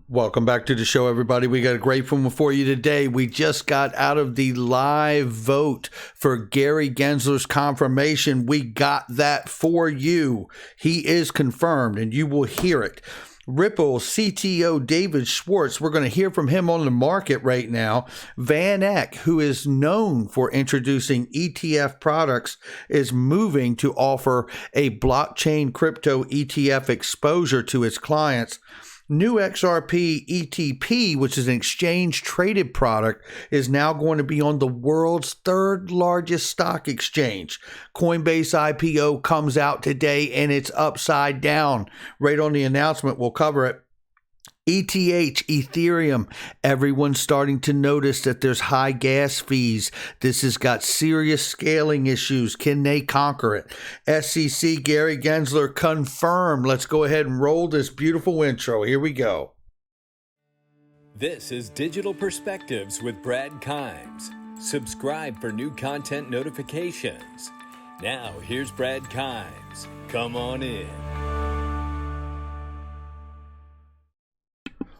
Welcome back to the show, everybody. We got a great one for you today. We just got out of the live vote for Gary Gensler's confirmation. We got that for you. He is confirmed, and you will hear it. Ripple CTO David Schwartz, we're going to hear from him on the market right now. Van Eck, who is known for introducing ETF products, is moving to offer a blockchain crypto ETF exposure to its clients. New XRP ETP, which is an exchange-traded product, is now going to be on the world's third largest stock exchange. Coinbase IPO comes out today, and it's upside down. Right on the announcement, we'll cover it. ETH, Ethereum, everyone's starting to notice that there's high gas fees. This has got serious scaling issues. Can they conquer it? SEC, Gary Gensler confirmed. Let's go ahead and roll this beautiful intro. Here we go. This is Digital Perspectives with Brad Kimes. Subscribe for new content notifications. Now, here's Brad Kimes. Come on in.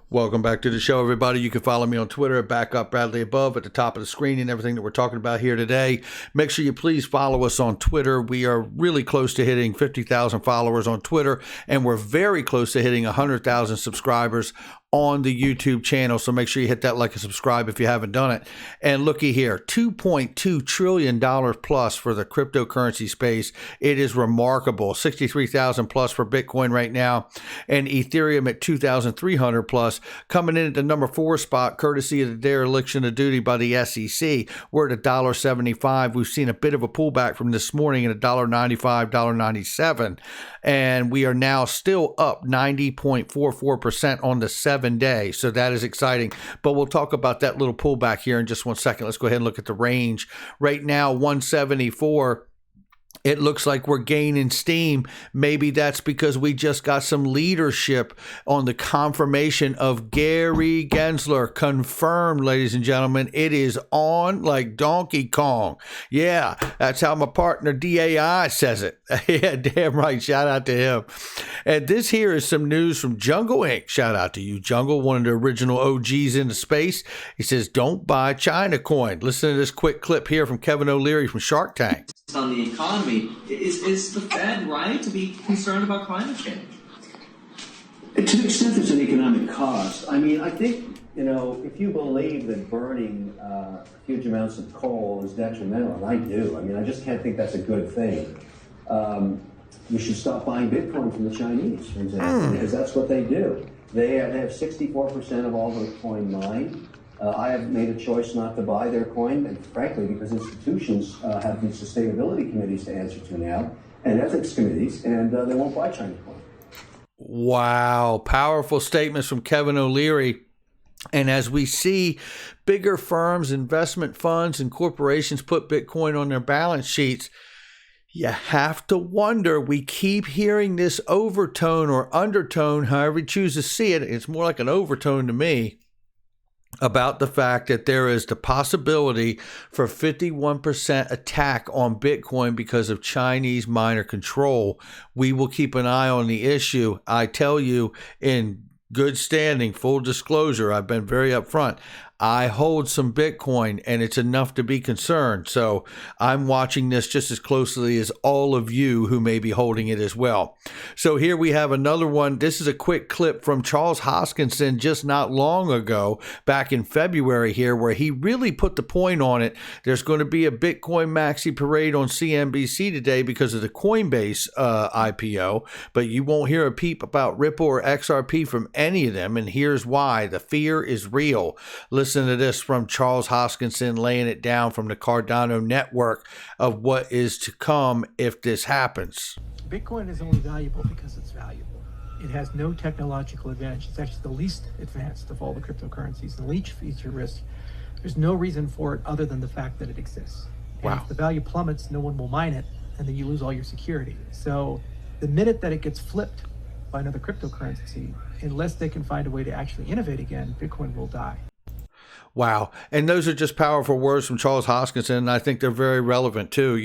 Welcome back to the show, everybody. You can follow me on Twitter at BackupBradleyAbove at the top of the screen and everything that we're talking about here today. Make sure you please follow us on Twitter. We are really close to hitting 50,000 followers on Twitter, and we're very close to hitting 100,000 subscribers on the YouTube channel. So make sure you hit that like and subscribe if you haven't done it. And looky here, $2.2 trillion plus for the cryptocurrency space. It is remarkable. 63,000 plus for Bitcoin right now, and Ethereum at 2,300 plus, coming in at the number 4 spot, courtesy of the dereliction of duty by the SEC. We're at $1.75. We've seen a bit of a pullback from this morning at $1.95, $1.97, and we are now still up 90.44% on the 7-day. So that is exciting. But we'll talk about that little pullback here in just 1 second. Let's go ahead and look at the range. Right now, 174. It looks like we're gaining steam. Maybe that's because we just got some leadership on the confirmation of Gary Gensler. Confirmed, ladies and gentlemen. It is on like Donkey Kong. Yeah, that's how my partner DAI says it. Yeah, damn right. Shout out to him. And this here is some news from Jungle Inc. Shout out to you, Jungle, one of the original OGs in the space. He says, don't buy China coin. Listen to this quick clip here from Kevin O'Leary from Shark Tank. On the economy, is the Fed right to be concerned about climate change? To the extent there's an economic cost, I mean, I think, if you believe that burning huge amounts of coal is detrimental, and I do, I mean, I just can't think that's a good thing. You should stop buying Bitcoin from the Chinese, for example, because that's what they do. They have 64% of all the coin mined. I have made a choice not to buy their coin, and frankly, because institutions have these sustainability committees to answer to now, and ethics committees, and they won't buy China coin. Wow. Powerful statements from Kevin O'Leary. And as we see bigger firms, investment funds, and corporations put Bitcoin on their balance sheets, you have to wonder, we keep hearing this overtone or undertone, however you choose to see it. It's more like an overtone to me, about the fact that there is the possibility for 51% attack on Bitcoin because of Chinese miner control. We will keep an eye on the issue. I tell you, in good standing, full disclosure, I've been very upfront. I hold some Bitcoin, and it's enough to be concerned. So I'm watching this just as closely as all of you who may be holding it as well. So here we have another one. This is a quick clip from Charles Hoskinson just not long ago, back in February here, where he really put the point on it. There's going to be a Bitcoin maxi parade on CNBC today because of the Coinbase IPO, but you won't hear a peep about Ripple or XRP from any of them, and here's why. The fear is real. Listen to this from Charles Hoskinson laying it down from the Cardano network of what is to come if this happens. Bitcoin is only valuable because it's valuable. It has no technological advantage. It's actually the least advanced of all the cryptocurrencies. The leech feature risk, there's no reason for it other than the fact that it exists. And Wow. if the value plummets, no one will mine it, and then you lose all your security. So the minute that it gets flipped by another cryptocurrency, unless they can find a way to actually innovate again, Bitcoin will die. Wow. And those are just powerful words from Charles Hoskinson, and I think they're very relevant too.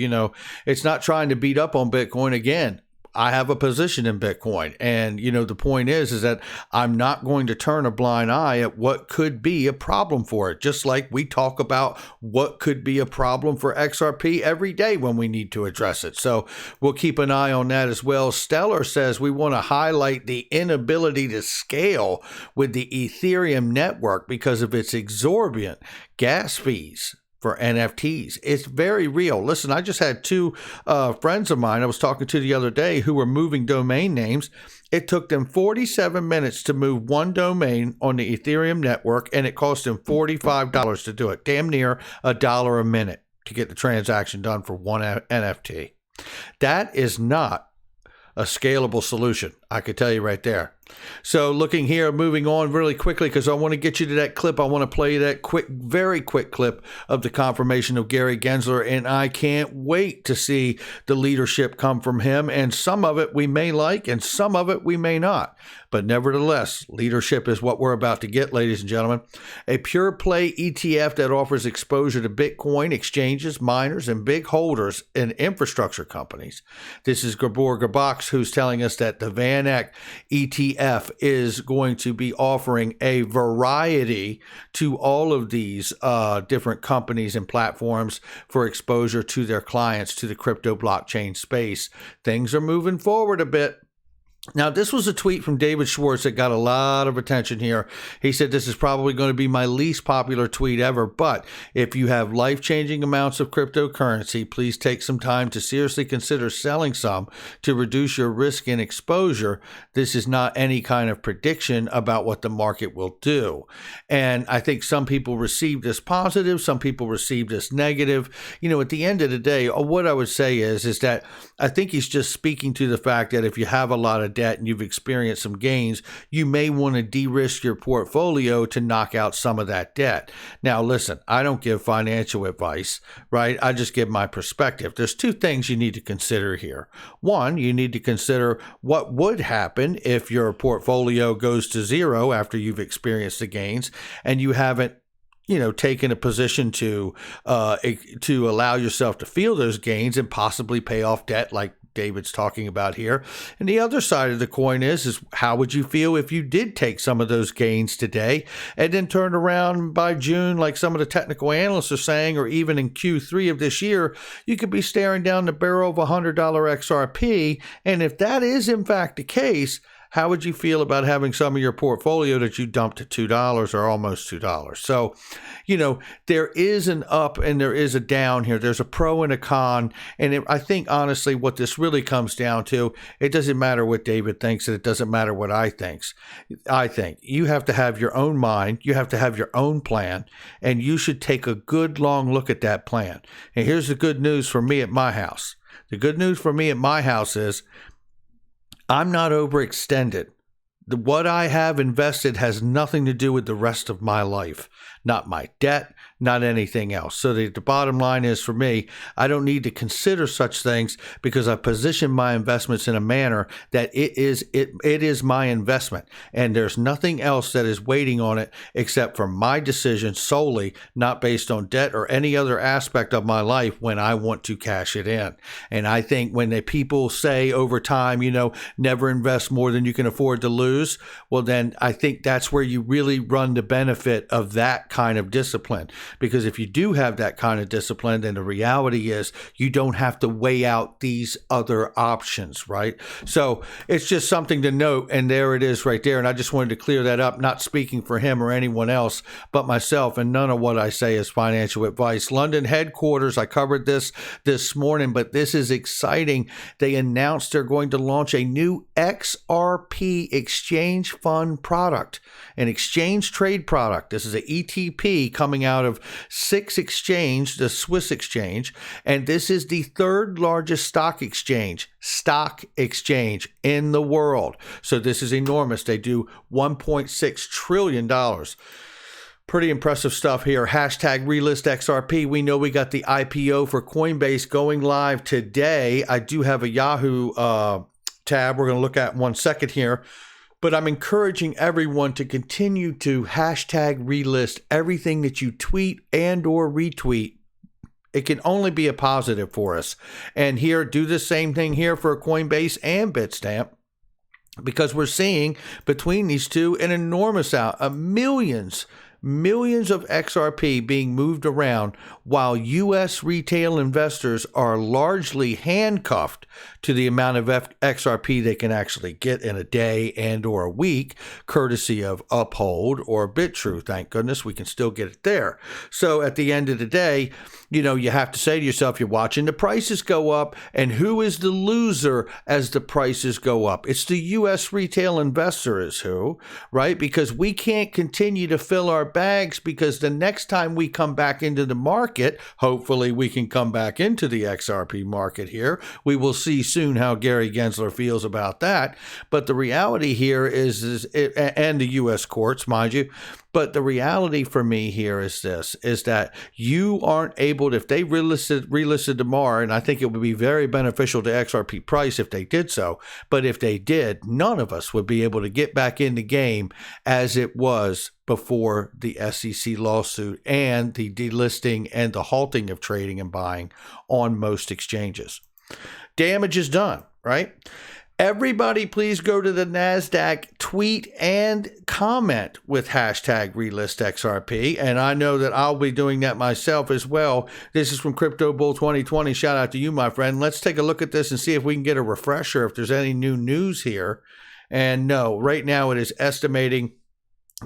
It's not trying to beat up on Bitcoin. Again, I have a position in Bitcoin. And, the point is that I'm not going to turn a blind eye at what could be a problem for it. Just like we talk about what could be a problem for XRP every day when we need to address it. So we'll keep an eye on that as well. Stellar says we want to highlight the inability to scale with the Ethereum network because of its exorbitant gas fees for NFTs. It's very real. Listen, I just had two friends of mine I was talking to the other day who were moving domain names. It took them 47 minutes to move one domain on the Ethereum network, and it cost them $45 to do it. Damn near $1 a minute to get the transaction done for one NFT. That is not a scalable solution. I could tell you right there. So looking here, moving on really quickly, because I want to get you to that clip. I want to play you that very quick clip of the confirmation of Gary Gensler, and I can't wait to see the leadership come from him. And some of it we may like, and some of it we may not. But nevertheless, leadership is what we're about to get, ladies and gentlemen. A pure play ETF that offers exposure to Bitcoin, exchanges, miners, and big holders and infrastructure companies. This is Gabor Gabaks, who's telling us that the Van Eck ETF is going to be offering a variety to all of these different companies and platforms for exposure to their clients to the crypto blockchain space. Things are moving forward a bit. Now, this was a tweet from David Schwartz that got a lot of attention here. He said, this is probably going to be my least popular tweet ever, but if you have life-changing amounts of cryptocurrency, please take some time to seriously consider selling some to reduce your risk and exposure. This is not any kind of prediction about what the market will do. And I think some people received this positive, some people received this negative. At the end of the day, what I would say is that I think he's just speaking to the fact that if you have a lot of debt and you've experienced some gains, you may want to de-risk your portfolio to knock out some of that debt. Now, listen, I don't give financial advice, right? I just give my perspective. There's two things you need to consider here. One, you need to consider what would happen if your portfolio goes to zero after you've experienced the gains and you haven't taken a position to allow yourself to feel those gains and possibly pay off debt like David's talking about here. And the other side of the coin is how would you feel if you did take some of those gains today and then turned around by June, like some of the technical analysts are saying, or even in Q3 of this year, you could be staring down the barrel of $100 XRP. And if that is in fact the case, how would you feel about having some of your portfolio that you dumped to $2 or almost $2? So, there is an up and there is a down here. There's a pro and a con. And I think, honestly, what this really comes down to, it doesn't matter what David thinks and it doesn't matter what I think. You have to have your own mind. You have to have your own plan. And you should take a good long look at that plan. And here's the good news for me at my house. The good news for me at my house is I'm not overextended. What I have invested has nothing to do with the rest of my life, not my debt, not anything else. So the bottom line is for me, I don't need to consider such things because I've positioned my investments in a manner that it is my investment. And there's nothing else that is waiting on it except for my decision solely, not based on debt or any other aspect of my life when I want to cash it in. And I think when the people say over time, never invest more than you can afford to lose, well, then I think that's where you really run the benefit of that kind of discipline. Because if you do have that kind of discipline, then the reality is you don't have to weigh out these other options, right? So it's just something to note. And there it is right there. And I just wanted to clear that up, not speaking for him or anyone else but myself. And none of what I say is financial advice. London headquarters, I covered this morning, but this is exciting. They announced they're going to launch a new XRP exchange fund product, an exchange trade product. This is an ETP coming out of SIX Exchange, the Swiss exchange, and this is the third largest stock exchange in the world. So this is enormous. They do $1.6 trillion. Pretty impressive stuff here. Hashtag relist XRP. We know we got the IPO for Coinbase going live today. I do have a Yahoo tab we're going to look at in 1 second here. But I'm encouraging everyone to continue to hashtag relist everything that you tweet and or retweet It can only be a positive for us. And here, do the same thing here for Coinbase and Bitstamp, because we're seeing between these two an enormous millions of XRP being moved around, while U.S. retail investors are largely handcuffed to the amount of XRP they can actually get in a day and or a week, courtesy of Uphold or BitTrue. Thank goodness we can still get it there. So at the end of the day, you have to say to yourself, you're watching the prices go up, and who is the loser as the prices go up? It's the U.S. retail investor is who, right? Because we can't continue to fill our bags, because the next time we come back into the market, hopefully we can come back into the XRP market here. We will see soon how Gary Gensler feels about that. But the reality here is and the U.S. courts, mind you, but the reality for me here is this, is that you aren't able to, if they relisted tomorrow, and I think it would be very beneficial to XRP price if they did so, but if they did, none of us would be able to get back in the game as it was before the SEC lawsuit and the delisting and the halting of trading and buying on most exchanges. Damage is done, right? Everybody, please go to the NASDAQ, tweet and comment with hashtag RelistXRP. And I know that I'll be doing that myself as well. This is from Crypto Bull 2020. Shout out to you, my friend. Let's take a look at this and see if we can get a refresher if there's any new news here. And no, right now it is estimating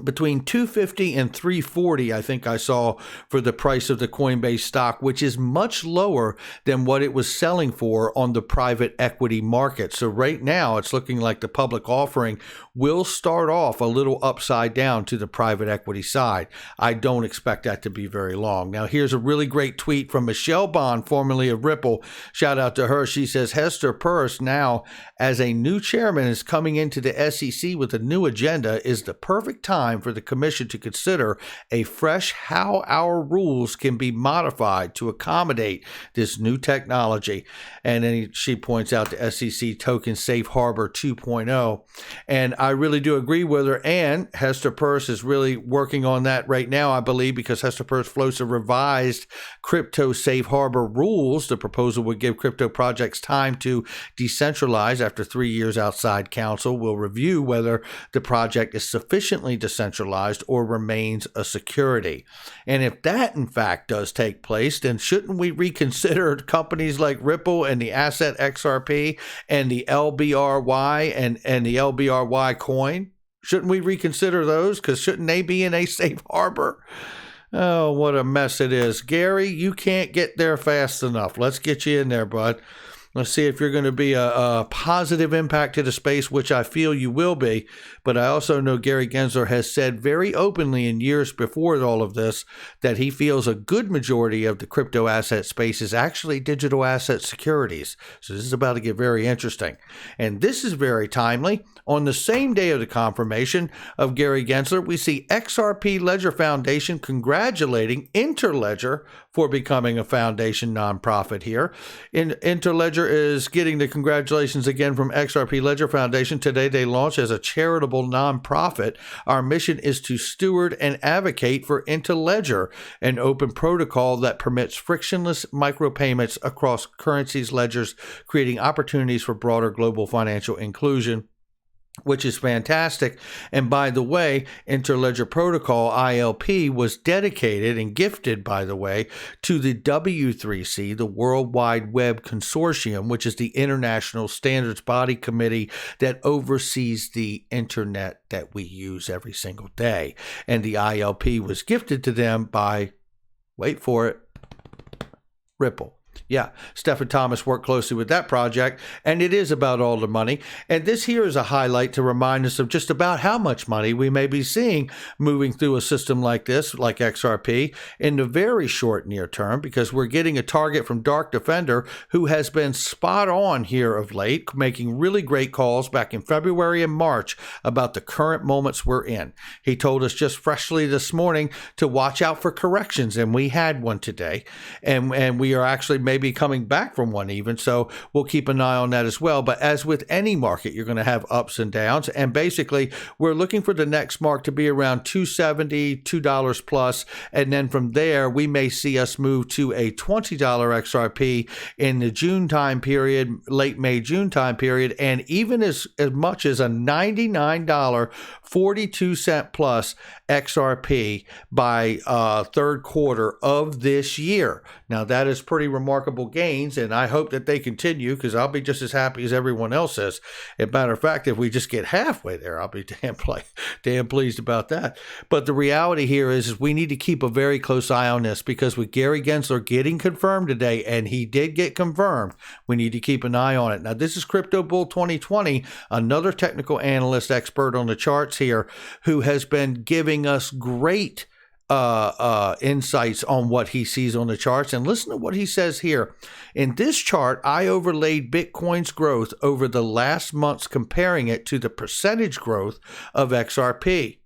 between 250 and 340, I think I saw, for the price of the Coinbase stock, which is much lower than what it was selling for on the private equity market. So right now it's looking like the public offering will start off a little upside down to the private equity side. I don't expect that to be very long. Now, here's a really great tweet from Michelle Bond, formerly of Ripple. Shout out to her. She says, Hester Peirce, now as a new chairman, is coming into the SEC with a new agenda. Is the perfect time for the commission to consider a fresh how our rules can be modified to accommodate this new technology. And then she points out the SEC Token Safe Harbor 2.0. And I really do agree with her. And Hester Peirce is really working on that right now, I believe, because Hester Peirce floats a revised crypto safe harbor rules. The proposal would give crypto projects time to decentralize after 3 years outside counsel. Will review whether the project is sufficiently decentralized or remains a security. And if that, in fact, does take place, then shouldn't we reconsider companies like Ripple and the asset XRP and the LBRY and the LBRY coin? Shouldn't we reconsider those? Because shouldn't they be in a safe harbor? Oh, what a mess it is. Gary, you can't get there fast enough. Let's get you in there, bud. Let's see if you're going to be a positive impact to the space, which I feel you will be. But I also know Gary Gensler has said very openly in years before all of this that he feels a good majority of the crypto asset space is actually digital asset securities. So this is about to get very interesting. And this is very timely. On the same day of the confirmation of Gary Gensler, we see XRP Ledger Foundation congratulating Interledger for becoming a foundation nonprofit here. Interledger is getting the congratulations again from XRP Ledger Foundation. Today they launch as a charitable nonprofit. Our mission is to steward and advocate for Interledger, an open protocol that permits frictionless micropayments across currencies ledgers, creating opportunities for broader global financial inclusion, which is fantastic. And by the way, Interledger Protocol, ILP, was dedicated and gifted, by the way, to the W3C, the World Wide Web Consortium, which is the international standards body committee that oversees the internet that we use every single day. And the ILP was gifted to them by, wait for it, Ripple. Yeah, Stephen Thomas worked closely with that project, and it is about all the money. And this here is a highlight to remind us of just about how much money we may be seeing moving through a system like this, like XRP, in the very short near term, because we're getting a target from Dark Defender, who has been spot on here of late, making really great calls back in February and March about the current moments we're in. He told us just freshly this morning to watch out for corrections, and we had one today. And we are actually maybe coming back from one even. So we'll keep an eye on that as well. But as with any market, you're going to have ups and downs. And basically, we're looking for the next mark to be around $2.70, $2 plus. And then from there, we may see us move to a $20 XRP in the June time period, late May, June time period, and even as much as a $99.42 plus XRP by third quarter of this year. Now, that is pretty remarkable gains, and I hope that they continue because I'll be just as happy as everyone else is. As a matter of fact, if we just get halfway there, I'll be damn pleased about that. But the reality here is we need to keep a very close eye on this because with Gary Gensler getting confirmed today, and he did get confirmed, we need to keep an eye on it. Now, this is Crypto Bull 2020, another technical analyst expert on the charts here who has been giving us great insights on what he sees on the charts. And listen to what he says here. In this chart, I overlaid Bitcoin's growth over the last months, comparing it to the percentage growth of XRP.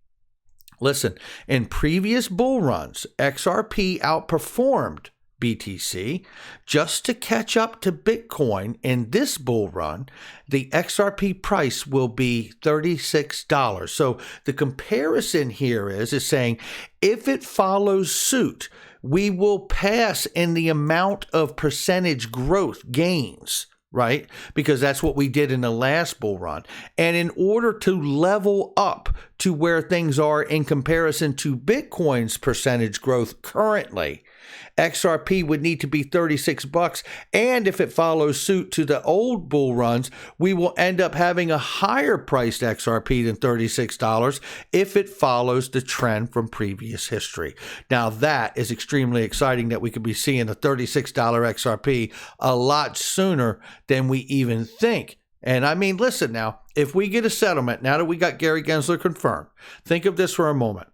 Listen, in previous bull runs, XRP outperformed BTC. Just to catch up to Bitcoin in this bull run, the XRP price will be $36. So the comparison here is saying if it follows suit, we will pass in the amount of percentage growth gains, right? Because that's what we did in the last bull run. And in order to level up to where things are in comparison to Bitcoin's percentage growth currently, XRP would need to be $36. And if it follows suit to the old bull runs, we will end up having a higher priced XRP than $36 if it follows the trend from previous history. Now that is extremely exciting that we could be seeing a $36 XRP a lot sooner than we even think. And I mean, listen now, if we get a settlement, now that we got Gary Gensler confirmed, think of this for a moment.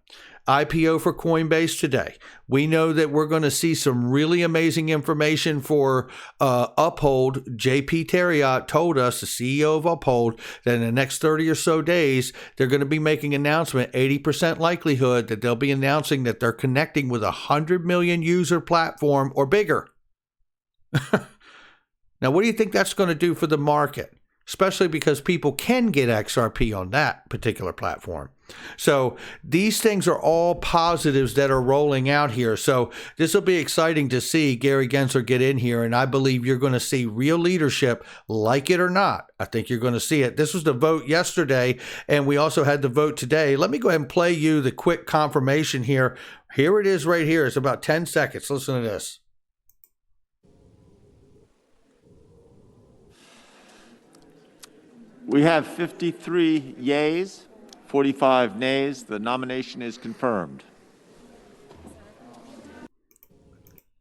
IPO for Coinbase today. We know that we're going to see some really amazing information for Uphold. JP Terriot told us, the CEO of Uphold, that in the next 30 or so days, they're going to be making an announcement, 80% likelihood that they'll be announcing that they're connecting with a 100 million user platform or bigger. Now, what do you think that's going to do for the market? Especially because people can get XRP on that particular platform. So these things are all positives that are rolling out here. So this will be exciting to see Gary Gensler get in here. And I believe you're going to see real leadership, like it or not. I think you're going to see it. This was the vote yesterday, and we also had the vote today. Let me go ahead and play you the quick confirmation here. Here it is right here. It's about 10 seconds. Listen to this. We have 53 yays, 45 nays. The nomination is confirmed.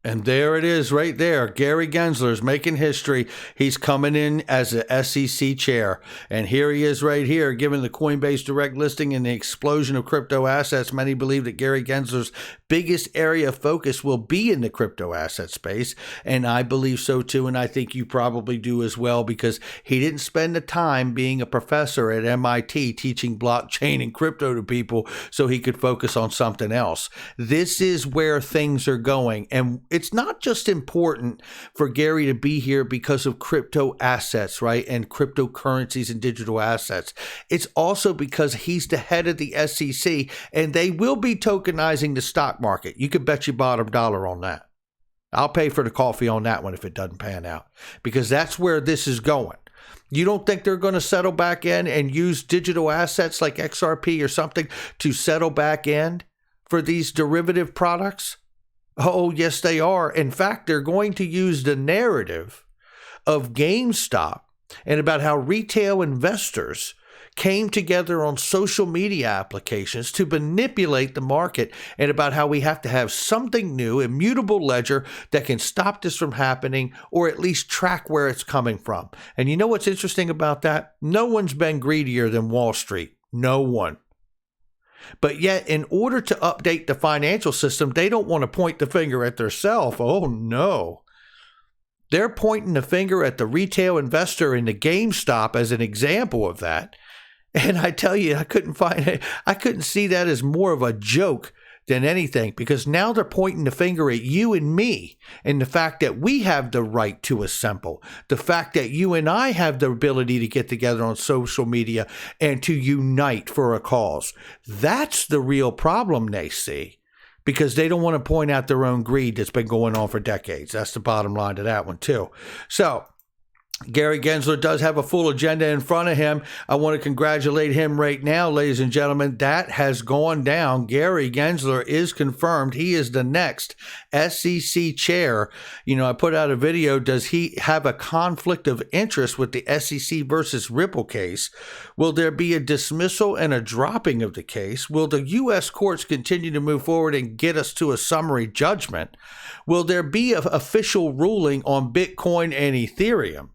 And there it is right there. Gary Gensler is making history. He's coming in as the SEC chair. And here he is right here, given the Coinbase direct listing and the explosion of crypto assets. Many believe that Gary Gensler's biggest area of focus will be in the crypto asset space. And I believe so too. And I think you probably do as well, because he didn't spend the time being a professor at MIT teaching blockchain and crypto to people so he could focus on something else. This is where things are going. And it's not just important for Gary to be here because of crypto assets, right? And cryptocurrencies and digital assets. It's also because he's the head of the SEC, and they will be tokenizing the stock market. You could bet your bottom dollar on that. I'll pay for the coffee on that one if it doesn't pan out, because that's where this is going. You don't think they're going to settle back in and use digital assets like XRP or something to settle back in for these derivative products? Oh, yes, they are. In fact, they're going to use the narrative of GameStop and about how retail investors came together on social media applications to manipulate the market, and about how we have to have something new, immutable ledger that can stop this from happening, or at least track where it's coming from. And you know what's interesting about that? No one's been greedier than Wall Street. No one. But yet, in order to update the financial system, they don't want to point the finger at themselves. Oh, no. They're pointing the finger at the retail investor in the GameStop as an example of that. And I tell you, I couldn't see that as more of a joke than anything, because now they're pointing the finger at you and me and the fact that we have the right to assemble, the fact that you and I have the ability to get together on social media and to unite for a cause. That's the real problem they see, because they don't want to point out their own greed that's been going on for decades. That's the bottom line to that one too. So Gary Gensler does have a full agenda in front of him. I want to congratulate him right now, ladies and gentlemen. That has gone down. Gary Gensler is confirmed. He is the next SEC chair. You know, I put out a video. Does he have a conflict of interest with the SEC versus Ripple case? Will there be a dismissal and a dropping of the case? Will the U.S. courts continue to move forward and get us to a summary judgment? Will there be an official ruling on Bitcoin and Ethereum?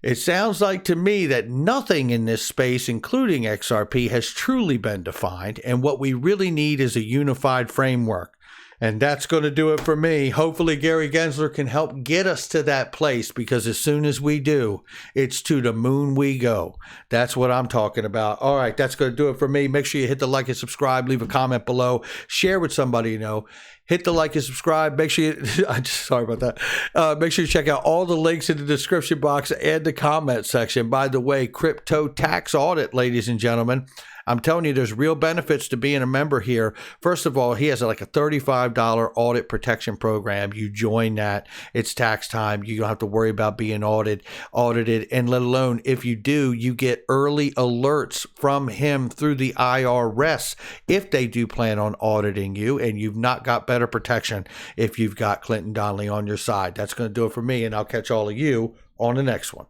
It sounds like to me that nothing in this space, including XRP, has truly been defined, and what we really need is a unified framework. And that's going to do it for me. Hopefully Gary Gensler can help get us to that place, because as soon as we do, it's to the moon we go. That's what I'm talking about. All right, that's going to do it for me. Make sure you hit the like and subscribe, leave a comment below, share with somebody you know. Hit the like and subscribe. Make sure you, sorry about that. Make sure you check out all the links in the description box and the comment section. By the way, crypto tax audit, ladies and gentlemen. I'm telling you, there's real benefits to being a member here. First of all, he has like a $35 audit protection program. You join that, it's tax time. You don't have to worry about being audited. And let alone if you do, you get early alerts from him through the IRS if they do plan on auditing you, and you've not got better protection if you've got Clinton Donnelly on your side. That's going to do it for me, and I'll catch all of you on the next one.